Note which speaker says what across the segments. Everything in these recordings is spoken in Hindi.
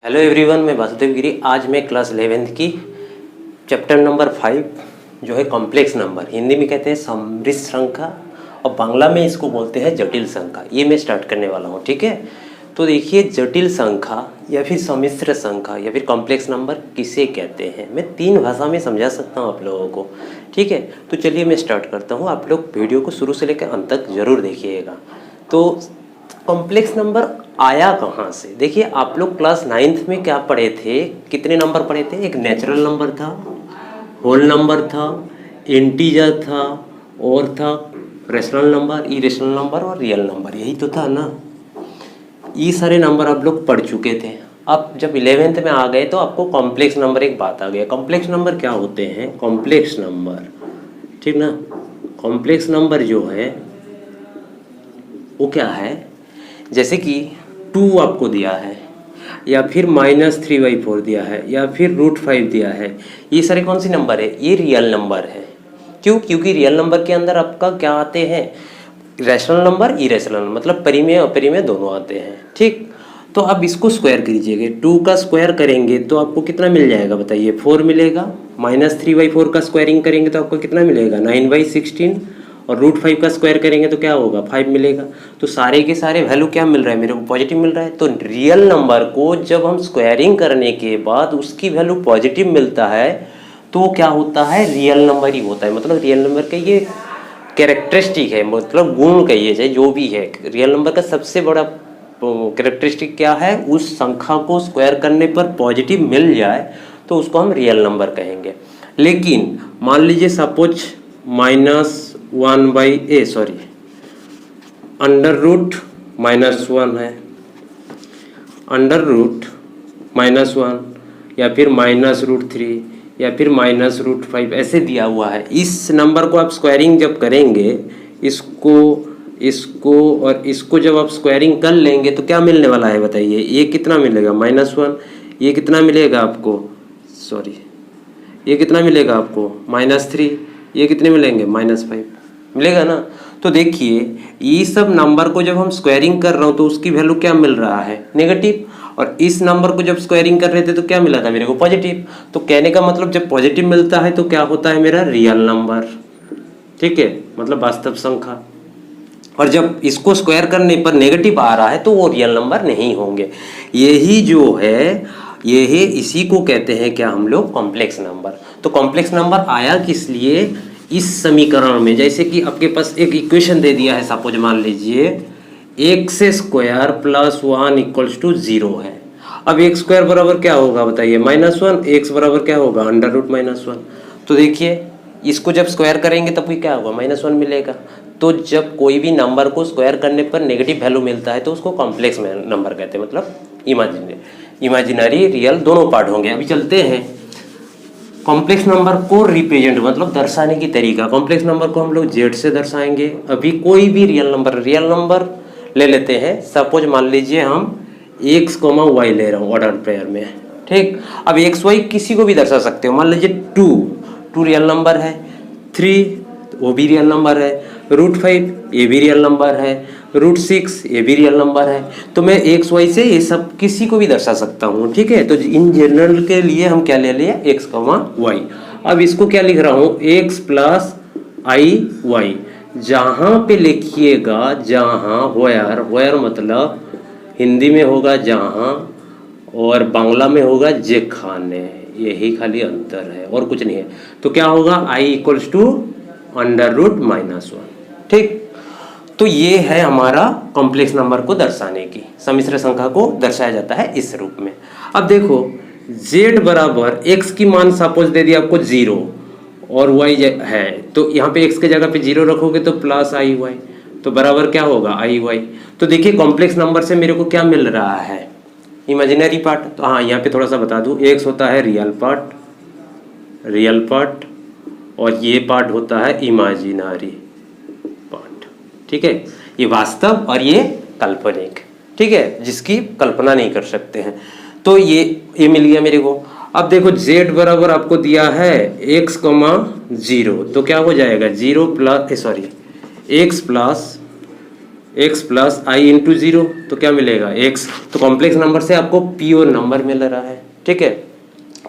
Speaker 1: हेलो एवरीवन, मैं वासुदेव गिरी। आज मैं क्लास 11th की चैप्टर नंबर 5 जो है कॉम्प्लेक्स नंबर, हिंदी में कहते हैं सम्मिश्र संख्या और बांग्ला में इसको बोलते हैं जटिल संख्या, ये मैं स्टार्ट करने वाला हूँ। ठीक है, तो देखिए जटिल संख्या या फिर सम्मिश्र संख्या या फिर कॉम्प्लेक्स नंबर किसे कहते हैं, मैं 3 भाषा में समझा सकता हूँ आप लोगों को। ठीक है, तो चलिए मैं स्टार्ट करता हूँ। आप लोग वीडियो को शुरू से लेकर अंत तक ज़रूर देखिएगा। तो कॉम्प्लेक्स नंबर आया कहाँ से? देखिए आप लोग क्लास 9th में क्या पढ़े थे, कितने नंबर पढ़े थे? एक नेचुरल नंबर था, होल नंबर था, इंटीजर था और था रेशनल नंबर, इरेशनल नंबर और रियल नंबर, यही तो था ना। ये सारे नंबर आप लोग पढ़ चुके थे। अब जब 11th में आ गए तो आपको कॉम्प्लेक्स नंबर एक बात आ गया। कॉम्प्लेक्स नंबर क्या होते हैं? कॉम्प्लेक्स नंबर, ठीक ना, कॉम्प्लेक्स नंबर जो है वो क्या है, जैसे कि 2 आपको दिया है या फिर -3/4 दिया है या फिर √5 दिया है, ये सारे कौन सी नंबर है? ये रियल नंबर है। क्यों? क्योंकि रियल नंबर के अंदर आपका क्या आते हैं? रैशनल नंबर, इरेशनल, मतलब परिमेय अपरिमेय दोनों आते हैं। ठीक, तो अब इसको स्क्वायर कीजिएगा। 2 का स्क्वायर करेंगे तो आपको कितना मिल जाएगा बताइए? 4 मिलेगा। -3/4 का स्क्वायरिंग करेंगे तो आपको कितना मिलेगा? 9/16 और √5 का स्क्वायर करेंगे तो क्या होगा? 5 मिलेगा। तो सारे के सारे वैल्यू क्या मिल रहा है मेरे को? पॉजिटिव मिल रहा है। तो रियल नंबर को जब हम स्क्वायरिंग करने के बाद उसकी वैल्यू पॉजिटिव मिलता है तो क्या होता है? रियल नंबर ही होता है। मतलब रियल नंबर का ये कैरेक्टरिस्टिक है, मतलब गुण कहिए चाहे जो भी है। रियल नंबर का सबसे बड़ा कैरेक्टरिस्टिक क्या है? उस संख्या को स्क्वायर करने पर पॉजिटिव मिल जाए तो उसको हम रियल नंबर कहेंगे। लेकिन मान लीजिए सपोज -1 है, √-1 या फिर -√3 या फिर -√5 ऐसे दिया हुआ है। इस नंबर को आप स्क्वायरिंग जब करेंगे, इसको और इसको जब आप स्क्वायरिंग कर लेंगे तो क्या मिलने वाला है बताइए? ये कितना मिलेगा? -1। ये कितना मिलेगा आपको? ये कितना मिलेगा आपको? -3। ये कितने मिलेंगे? -5 मिलेगा ना। तो देखिए ये सब नंबर को जब हम स्क्वायरिंग कर रहा हूँ तो उसकी वैल्यू क्या मिल रहा है? नेगेटिव। और इस नंबर को जब स्क्वायरिंग कर रहे थे तो क्या मिला था मेरे को? पॉजिटिव। तो कहने का मतलब जब पॉजिटिव मिलता है तो क्या होता है मेरा? Real number. ठीक है, मतलब वास्तव संख्या। और जब इसको स्क्वायर करने पर नेगेटिव आ रहा है तो वो रियल नंबर नहीं होंगे। यही जो है, यही इसी को कहते हैं क्या हम लोग? Complex number. तो कॉम्प्लेक्स नंबर आया किस लिए? इस समीकरण में, जैसे कि आपके पास एक इक्वेशन दे दिया है, सपोज मान लीजिए x² + 1 = 0 है। अब x² बराबर क्या होगा बताइए? -1। x बराबर क्या होगा? √-1। तो देखिए इसको जब स्क्वायर करेंगे तब क्या होगा? -1 मिलेगा। तो जब कोई भी नंबर को स्क्वायर करने पर नेगेटिव वैल्यू मिलता है तो उसको कॉम्प्लेक्स नंबर कहते हैं, मतलब इमेजिनरी रियल दोनों पार्ट होंगे। अभी चलते हैं कॉम्प्लेक्स नंबर को रिप्रेजेंट, मतलब दर्शाने की तरीका। कॉम्प्लेक्स नंबर को हम लोग जेड से दर्शाएंगे। अभी कोई भी रियल नंबर ले लेते हैं। सपोज मान लीजिए हम x, y ले रहा हूँ ऑर्डर पेयर में। ठीक, अब x, y किसी को भी दर्शा सकते हो। मान लीजिए 2 रियल नंबर है, 3 वो भी रियल नंबर है, √5 ये भी रियल नंबर है, √6 ये भी रियल नंबर है। तो मैं x, y से ये सब किसी को भी दर्शा सकता हूँ। ठीक है, तो इन जनरल के लिए हम क्या ले लिया? x, y। अब इसको क्या लिख रहा हूँ? x + iy। जहाँ पे लिखिएगा, जहाँ, वेयर मतलब हिंदी में होगा जहाँ और बांग्ला में होगा जेखाने, यही खाली अंतर है और कुछ नहीं है। तो क्या होगा? i = √-1। ठीक, तो ये है हमारा कॉम्प्लेक्स नंबर को दर्शाने की, सम्मिश्र संख्या को दर्शाया जाता है इस रूप में। अब देखो z बराबर x की मान सपोज दे दिया आपको 0 और y है, तो यहाँ पे x के जगह पे 0 रखोगे तो +iy, तो बराबर क्या होगा? iy। तो देखिए कॉम्प्लेक्स नंबर से मेरे को क्या मिल रहा है? Imaginary part. तो हाँ, यहाँ पे थोड़ा सा बता दूँ, x होता है रियल पार्ट और ये पार्ट होता है इमेजिनरी पार्ट। ठीक है, ये वास्तव और ये काल्पनिक। ठीक है, जिसकी कल्पना नहीं कर सकते हैं। तो ये मिल गया मेरे को। अब देखो z बराबर आपको दिया है x, 0, तो क्या हो जाएगा? x + x प्लस आई इंटू 0, तो क्या मिलेगा x। तो कॉम्प्लेक्स नंबर से आपको प्योर नंबर मिल रहा है, ठीक है।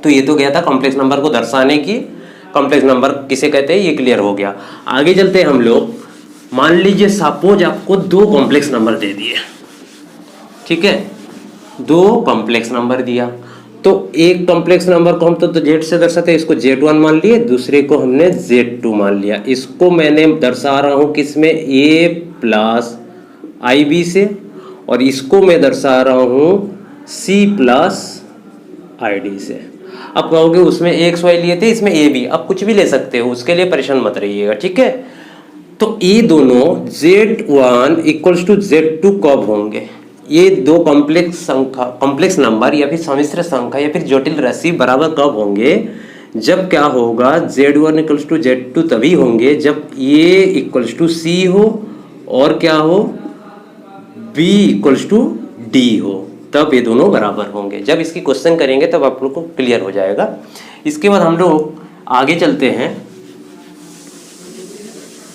Speaker 1: तो ये तो गया था कॉम्प्लेक्स नंबर को दर्शाने की, कॉम्प्लेक्स नंबर किसे कहते हैं ये क्लियर हो गया। आगे चलते हैं हम लोग। मान लीजिए सपोज आपको दो कॉम्प्लेक्स नंबर दे दिए, ठीक है, दो कॉम्प्लेक्स नंबर दिया। तो एक कॉम्प्लेक्स नंबर को हम तो जेड से दर्शाते हैं, इसको Z1 मान लिए, दूसरे को हमने Z2 मान लिया। इसको मैंने दर्शा रहा हूं किसमें, a प्लस आई बी से, और इसको मैं दर्शा रहा हूं c प्लस आई डी से। अब कहोगे उसमें एक्स वाई लिए थे, इसमें ए बी, अब कुछ भी ले सकते हो, उसके लिए परेशान मत रहिएगा, ठीक है। तो ये दोनों Z1 इक्वल्स टू Z2 कब होंगे, ये दो कॉम्प्लेक्स नंबर या फिर सम्मिश्र संख्या या फिर जटिल राशि बराबर कब होंगे, जब क्या होगा, Z1 इक्वल्स टू Z2 तभी होंगे जब A इक्वल्स टू C हो और क्या हो, B इक्वल्स टू D हो, तब ये दोनों बराबर होंगे। जब इसकी क्वेश्चन करेंगे तब आप लोग को क्लियर हो जाएगा। इसके बाद हम लोग आगे चलते हैं।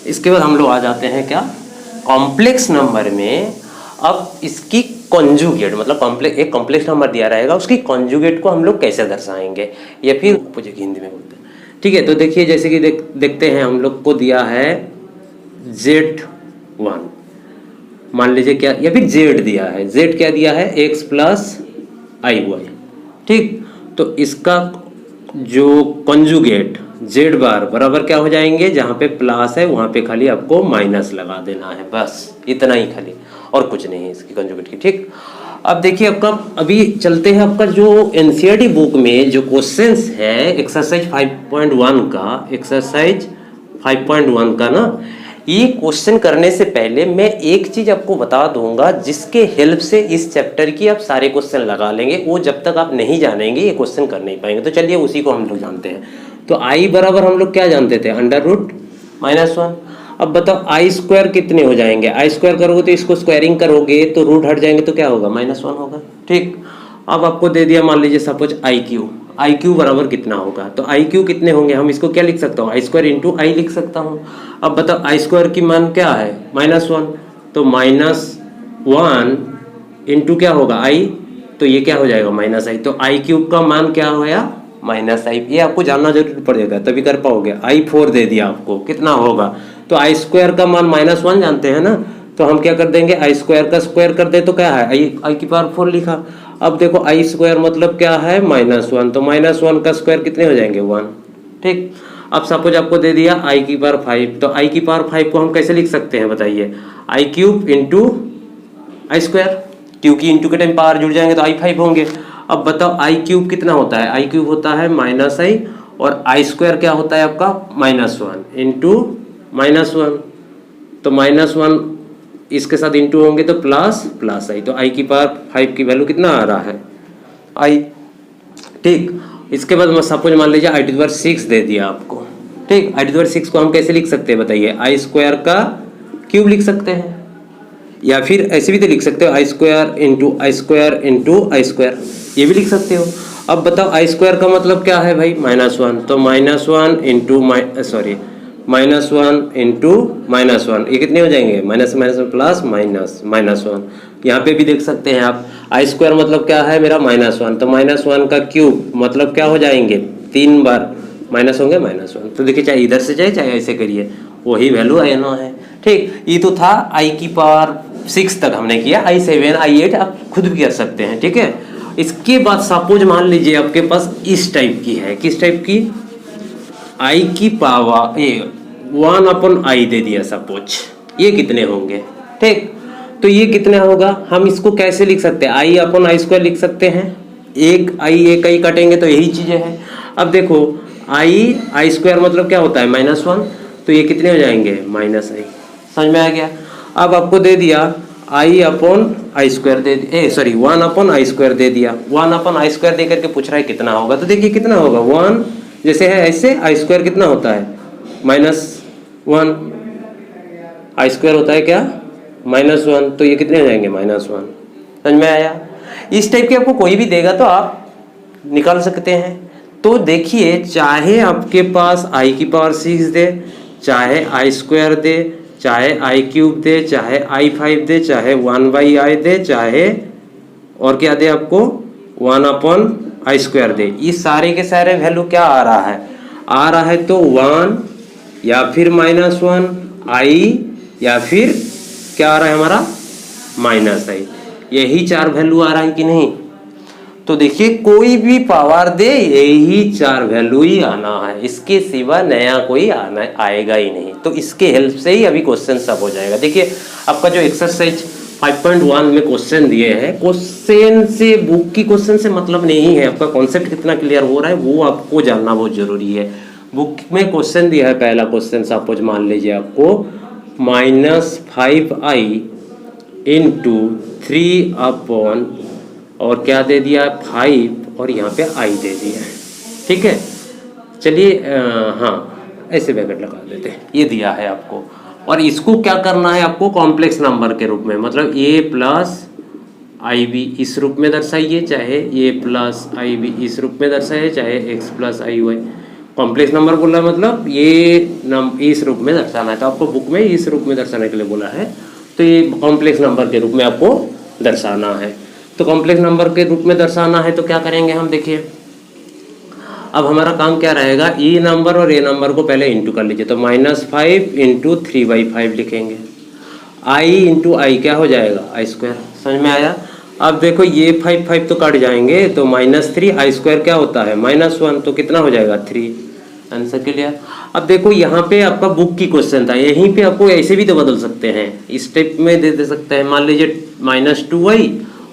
Speaker 1: इसके बाद हम लोग आ जाते हैं क्या, कॉम्प्लेक्स नंबर में। अब इसकी कॉन्जुगेट, मतलब एक कॉम्प्लेक्स नंबर दिया रहेगा, उसकी कॉन्जुगेट को हम लोग कैसे दर्शाएंगे, या फिर हिंदी में बोलते हैं, ठीक है। तो देखिए जैसे कि देखते हैं, हम लोग को दिया है Z1 मान लीजिए क्या, या फिर Z दिया है, Z क्या दिया है, x प्लस आई वाई, ठीक। तो इसका जो कॉन्जुगेट Z बार बराबर क्या हो जाएंगे, जहाँ पे प्लस है वहाँ पे खाली आपको माइनस लगा देना है, बस इतना ही खाली, और कुछ नहीं है इसकी कॉन्जुगेट की, ठीक। अब देखिए आपका, अभी चलते हैं आपका जो एनसीईआरटी बुक में जो क्वेश्चंस है एक्सरसाइज 5.1 का, एक्सरसाइज 5.1 का ना, ये क्वेश्चन करने से पहले मैं एक चीज आपको बता दूंगा जिसके हेल्प से इस चैप्टर की आप सारे क्वेश्चन लगा लेंगे। वो जब तक आप नहीं जानेंगे ये क्वेश्चन कर नहीं पाएंगे। तो चलिए उसी को हम लोग जानते हैं। तो आई बराबर हम लोग क्या जानते थे, अंडर रूट -1। अब बताओ आई स्क्वायर कितने हो जाएंगे, आई स्क्वायर करोगे तो इसको स्क्वायरिंग करोगे तो रूट हट जाएंगे तो क्या होगा, -1 होगा, ठीक। अब आपको दे दिया, मान लीजिए सपोज आई क्यू बराबर कितना होगा, तो आई क्यू कितने होंगे, हम इसको क्या लिख सकता हूँ, आई स्क्वायर इंटू आई लिख सकता हूँ। अब बताओ आई स्क्वायर की मान क्या है, -1, तो -1 इंटू क्या होगा आई, तो ये क्या हो जाएगा -i। तो आई क्यूब का मान क्या होगा, -i। ये आपको जानना जरूर पड़ेगा तभी कर पाओगे। i4 दे दिया आपको, कितना होगा, तो आई स्क्वायर का मान -1 जानते हैं ना, तो हम क्या कर देंगे, आई स्क्वायर का स्क्वायर कर दे तो क्या है, आई की पावर 4 लिखा। अब देखो आई स्क्वायर मतलब क्या है, -1, तो -1 का स्क्वायर कितने हो जाएंगे, 1, ठीक। अब सपोज आपको दे दिया आई की पावर 5, तो आई की पावर 5 को हम कैसे लिख सकते हैं बताइए, आई क्यूब इंटू आई स्क्वायर, क्योंकि इंटू के टाइम पावर जुड़ जाएंगे तो i5 होंगे। अब बताओ आई क्यूब कितना होता है, आई क्यूब होता है -i, और आई स्क्वायर क्या होता है आपका, -1 इंटू -1, तो -1 इसके साथ इंटू होंगे तो प्लस आई, तो आई की पावर 5 की वैल्यू कितना आ रहा है, आई, ठीक। इसके बाद सपोज मान लीजिए आई टू द पावर 6 दे दिया आपको, ठीक। आई टू द पावर 6 को हम कैसे लिख सकते हैं बताइए, आई स्क्वायर का क्यूब लिख सकते हैं, या फिर ऐसे भी तो लिख सकते हो आई स्क्वायर इंटू आई स्क्वायर इंटू आई स्क्वायर, ये भी लिख सकते हो। अब बताओ आई स्क्वायर का मतलब क्या है भाई, -1, तो -1 इंटू -1, ये कितने हो जाएंगे, माइनस प्लस -1। यहाँ पे भी देख सकते हैं आप, आई स्क्वायर मतलब क्या है मेरा -1, तो -1 का क्यूब मतलब क्या हो जाएंगे, 3 बार माइनस होंगे -1। तो देखिए चाहे इधर से जाए चाहे ऐसे करिए वही वैल्यू आना है, ठीक। ये तो था आई की पावर 6 तक हमने किया, i7 i8 आप खुद भी कर सकते हैं, ठीक है। इसके बाद सपोज मान लीजिए आपके पास इस टाइप की है, किस टाइप की, आई की पावर 1/i दे दिया सपोज, ये कितने होंगे, ठीक। तो ये कितना होगा, हम इसको कैसे लिख सकते हैं, i/i² लिख सकते हैं, एक i कटेंगे तो यही चीजें हैं। अब देखो आई स्क्वायर मतलब क्या होता है, -1, तो ये कितने हो जाएंगे, -i, समझ में आ गया। अब आपको दे दिया i/i² दे दिया, सॉरी 1/i² दे दिया, 1/i² दे करके पूछ रहा है कितना होगा, तो देखिए कितना होगा, 1 जैसे है ऐसे, आई स्क्वायर कितना होता है, -1, आई स्क्वायर होता है क्या, -1, तो ये कितने हो जाएंगे, -1, समझ में आया। इस टाइप के आपको कोई भी देगा तो आप निकाल सकते हैं। तो देखिए चाहे आपके पास आई की पावर 6 दे, चाहे आई स्क्वायर दे, चाहे i³ दे, चाहे i5 दे, चाहे 1/i दे, चाहे और क्या दे आपको 1/i² दे, ये सारे के सारे वैल्यू क्या आ रहा है तो 1 या फिर -1 i या फिर क्या आ रहा है हमारा -i, यही 4 वैल्यू आ रहा है कि नहीं। तो देखिए कोई भी पावर दे यही 4 वैल्यू ही आना है, इसके सिवा नया कोई आएगा ही नहीं। तो इसके हेल्प से ही अभी क्वेश्चन सब हो जाएगा। देखिए आपका जो एक्सरसाइज 5.1 में क्वेश्चन दिए हैं, क्वेश्चन से बुक की क्वेश्चन से मतलब नहीं है, आपका कॉन्सेप्ट कितना क्लियर हो रहा है वो आपको जानना बहुत जरूरी है। बुक में क्वेश्चन दिया है, पहला क्वेश्चन सपोज मान लीजिए आपको -5i इंटू 3 और क्या दे दिया है 5 और यहाँ पे i दे दिया है। ठीक है, चलिए हाँ ऐसे ब्रैकेट लगा देते हैं, ये दिया है आपको। और इसको क्या करना है आपको कॉम्प्लेक्स नंबर के रूप में, मतलब a प्लस IB इस रूप में दर्शाइए, चाहे a प्लस IB इस रूप में दर्शाइए, चाहे x plus IY। Complex number बोला मतलब ये इस रूप में दर्शाना है, तो आपको बुक में इस रूप में दर्शाने के लिए बोला है, तो ये कॉम्प्लेक्स नंबर के रूप में आपको दर्शाना है। तो कॉम्प्लेक्स नंबर के रूप में दर्शाना है तो क्या करेंगे हम, देखिए अब हमारा काम क्या रहेगा, e नंबर और a नंबर को पहले इंटू कर लीजिए, तो -5 इंटू 3/5 लिखेंगे, i इंटू आई क्या हो जाएगा i²। समझ में आया। अब देखो ये 5 तो कट जाएंगे, तो -3 i² क्या होता है -1, तो कितना हो जाएगा 3। Answer clear. अब देखो यहाँ पे आपका बुक की क्वेश्चन था, यहीं पे आपको ऐसे भी तो बदल सकते हैं, इस स्टेप में दे सकते हैं। मान लीजिए -2i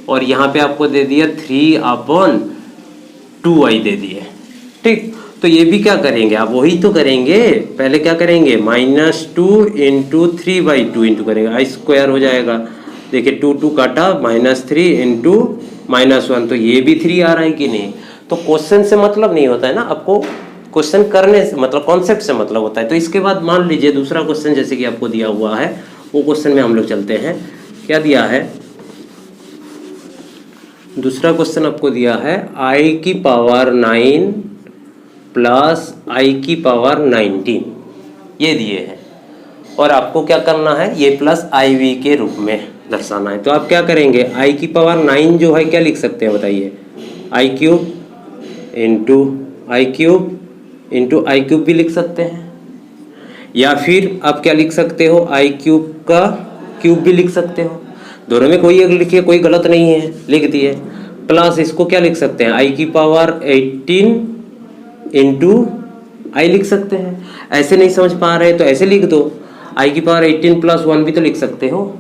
Speaker 1: और यहाँ पे आपको दे दिया 3/2i दे दिए, ठीक। तो ये भी क्या करेंगे आप, वही तो करेंगे, पहले क्या करेंगे -2 इंटू 3/2 इंटू करेंगे, i² हो जाएगा। देखिए 2 काटा, -3 इंटू -1, तो ये भी 3 आ रहा है कि नहीं। तो क्वेश्चन से मतलब नहीं होता है ना, आपको क्वेश्चन करने से मतलब कॉन्सेप्ट से मतलब होता है। तो इसके बाद मान लीजिए दूसरा क्वेश्चन जैसे कि आपको दिया हुआ है, वो क्वेश्चन में हम लोग चलते हैं। क्या दिया है, दूसरा क्वेश्चन आपको दिया है i⁻9 प्लस i⁻19 ये दिए हैं, और आपको क्या करना है, ये प्लस IB के रूप में दर्शाना है। तो आप क्या करेंगे, i⁻9 जो है क्या लिख सकते हैं बताइए, i³ इंटू i³ भी लिख सकते हैं, या फिर आप क्या लिख सकते हो i³ का क्यूब भी लिख सकते हो। दोनों में कोई एक लिखिए, कोई गलत नहीं है, लिख दिए। प्लस इसको क्या लिख सकते हैं, i⁻18 इंटू i लिख सकते हैं। ऐसे नहीं समझ पा रहे तो ऐसे लिख दो, i⁻18 + 1 भी तो लिख सकते हो।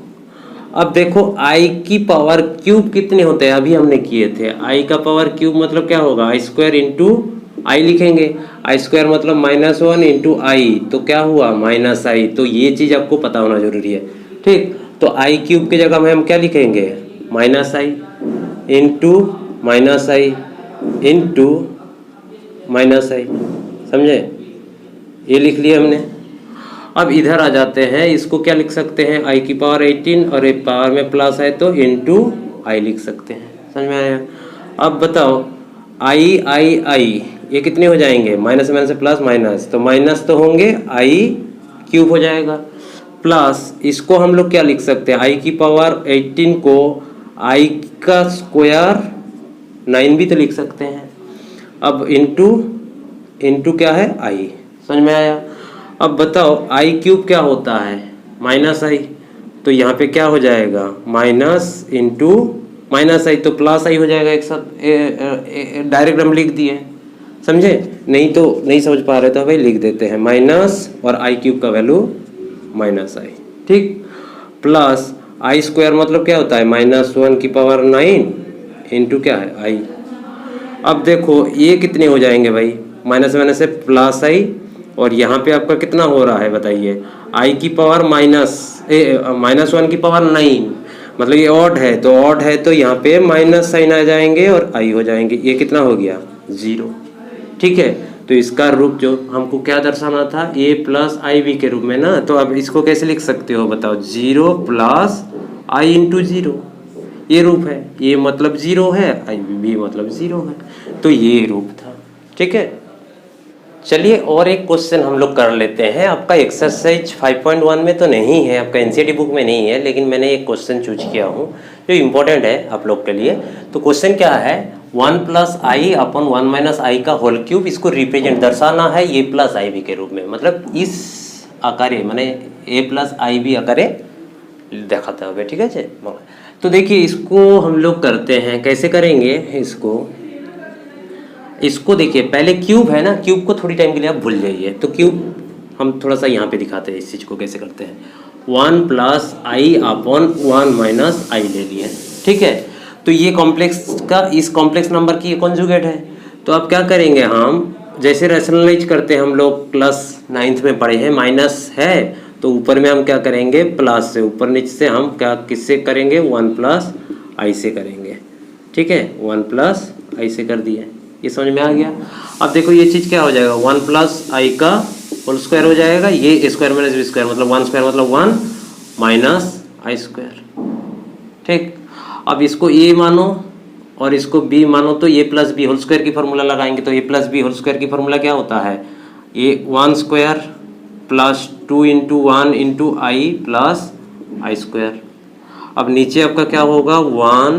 Speaker 1: अब देखो i³ कितने होते हैं, अभी हमने किए थे, i³ मतलब क्या होगा, i² इंटू i लिखेंगे, i² मतलब -1 इंटू i, तो क्या हुआ -i। तो ये चीज़ आपको पता होना जरूरी है, ठीक। तो i³ की जगह में हम क्या लिखेंगे, -i into -i into -i, समझे, ये लिख लिया हमने। अब इधर आ जाते हैं, इसको क्या लिख सकते हैं, i⁻18 और एक पावर में प्लस है तो इंटू i लिख सकते हैं। समझ में आया। अब बताओ i ये कितने हो जाएंगे, माइनस से प्लस माइनस, तो माइनस तो होंगे, i³ हो जाएगा। प्लस इसको हम लोग क्या लिख सकते हैं, i⁻18 को i² 9 भी तो लिख सकते हैं। अब इंटू क्या है i। समझ में आया। अब बताओ i³ क्या होता है, -i, तो यहाँ पे क्या हो जाएगा, माइनस इंटू -i, तो +i हो जाएगा एक साथ, डायरेक्ट हम लिख दिए, समझे। नहीं तो नहीं समझ पा रहे तो भाई लिख देते हैं, माइनस और i³ का वैल्यू -i, ठीक। प्लस i² मतलब क्या होता है, -1⁹ इंटू क्या है i। अब देखो ये कितने हो जाएंगे भाई, माइनस से +i, और यहाँ पे आपका कितना हो रहा है बताइए, i⁻1⁹ मतलब ये ऑड है, तो ऑड है तो यहाँ पे माइनस साइन आ जाएंगे और i हो जाएंगे, ये कितना हो गया 0, ठीक है। तो इसका रूप जो हमको क्या दर्शाना था, a + IB के रूप में ना, तो अब इसको कैसे लिख सकते हो बताओ, 0 + i इंटू 0, ये रूप है, ये मतलब 0 है, IB मतलब 0 है, तो ये रूप था, ठीक है। चलिए और एक क्वेश्चन हम लोग कर लेते हैं। आपका एक्सरसाइज 5.1 में तो नहीं है, आपका एनसीईआरटी बुक में नहीं है, लेकिन मैंने एक क्वेश्चन चूज किया हूँ जो इम्पोर्टेंट है आप लोग के लिए। तो क्वेश्चन क्या है, 1 + i अपॉन 1 - i का होल क्यूब, इसको रिप्रेजेंट दर्शाना है a + ib के रूप में, मतलब इस आकारे माने a + ib आकारे देखाते हुए, ठीक है। तो देखिए इसको हम लोग करते हैं, कैसे करेंगे इसको देखिए, पहले क्यूब है ना, क्यूब को थोड़ी टाइम के लिए आप भूल जाइए। तो क्यूब हम थोड़ा सा यहाँ पे दिखाते हैं इस चीज़ को कैसे करते हैं। 1 + i अपॉन 1 - i ले लिए, ठीक है। तो ये कॉम्प्लेक्स का, इस कॉम्प्लेक्स नंबर की ये कॉन्जुगेट है। तो अब क्या करेंगे, हम जैसे रैशनलाइज करते हैं, हम लोग क्लास 9th में पढ़े हैं, माइनस है तो ऊपर में हम क्या करेंगे, प्लस से, ऊपर नीचे से हम क्या किससे करेंगे, 1 + i से करेंगे, ठीक है। 1 + i से कर दिए, ये समझ में आ गया। अब देखो ये चीज़ क्या हो जाएगा, 1 + i का होल स्क्वायर हो जाएगा, ये a² - b² मतलब 1² मतलब 1 - i², ठीक। अब इसको a मानो और इसको b मानो, तो a + b होल स्क्वायर की फॉर्मूला लगाएंगे। तो a + b होल स्क्वायर की फॉर्मूला क्या होता है, a1² + 2 × 1 × i + i²। अब नीचे आपका क्या होगा, 1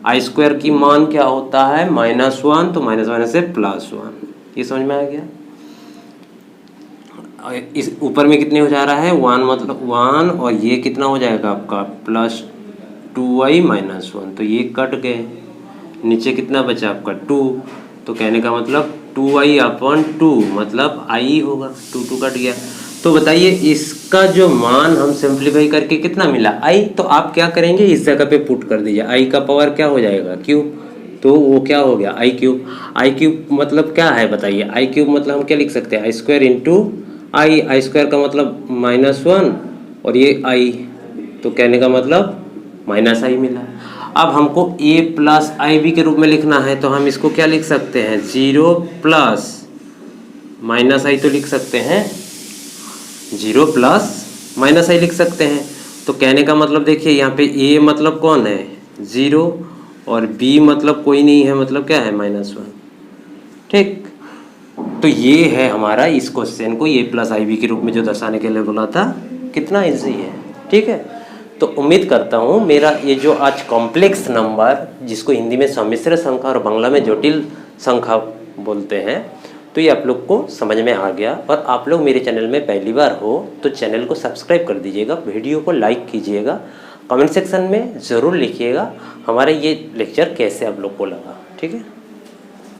Speaker 1: i² की मान क्या होता है, -1, तो माइनस से +1, ये समझ में आ गया। इस ऊपर में कितने हो जा रहा है, 1 मतलब 1, और ये कितना हो जाएगा आपका +2i - 1, तो ये कट गए, नीचे कितना बचा आपका 2, तो कहने का मतलब 2i अपॉन 2 मतलब i होगा, 2 कट गया। तो बताइए इसका जो मान हम सिंप्लीफाई करके कितना मिला, i। तो आप क्या करेंगे, इस जगह पे पुट कर दीजिए, i का पावर क्या हो जाएगा, क्यूब, तो वो क्या हो गया i³ मतलब क्या है बताइए, i³ मतलब हम क्या लिख सकते हैं, i² × i² का मतलब -1 और ये i, तो कहने का मतलब -i मिला। अब हमको a + ib के रूप में लिखना है, तो हम इसको क्या लिख सकते हैं, 0 + -i तो लिख सकते हैं, 0 + -i लिख सकते हैं। तो कहने का मतलब देखिए यहाँ पे a मतलब कौन है, 0, और b मतलब कोई नहीं है, मतलब क्या है, -1, ठीक। तो ये है हमारा इस क्वेश्चन को a + ib के रूप में जो दर्शाने के लिए बोला था, कितना इजी है, ठीक है। तो उम्मीद करता हूँ मेरा ये जो आज कॉम्प्लेक्स नंबर, जिसको हिंदी में सम्मिश्र संख्या और बांग्ला में जटिल संख्या बोलते हैं, तो ये आप लोग को समझ में आ गया। और आप लोग मेरे चैनल में पहली बार हो तो चैनल को सब्सक्राइब कर दीजिएगा, वीडियो को लाइक कीजिएगा, कमेंट सेक्शन में ज़रूर लिखिएगा हमारा ये लेक्चर कैसे आप लोग को लगा, ठीक है।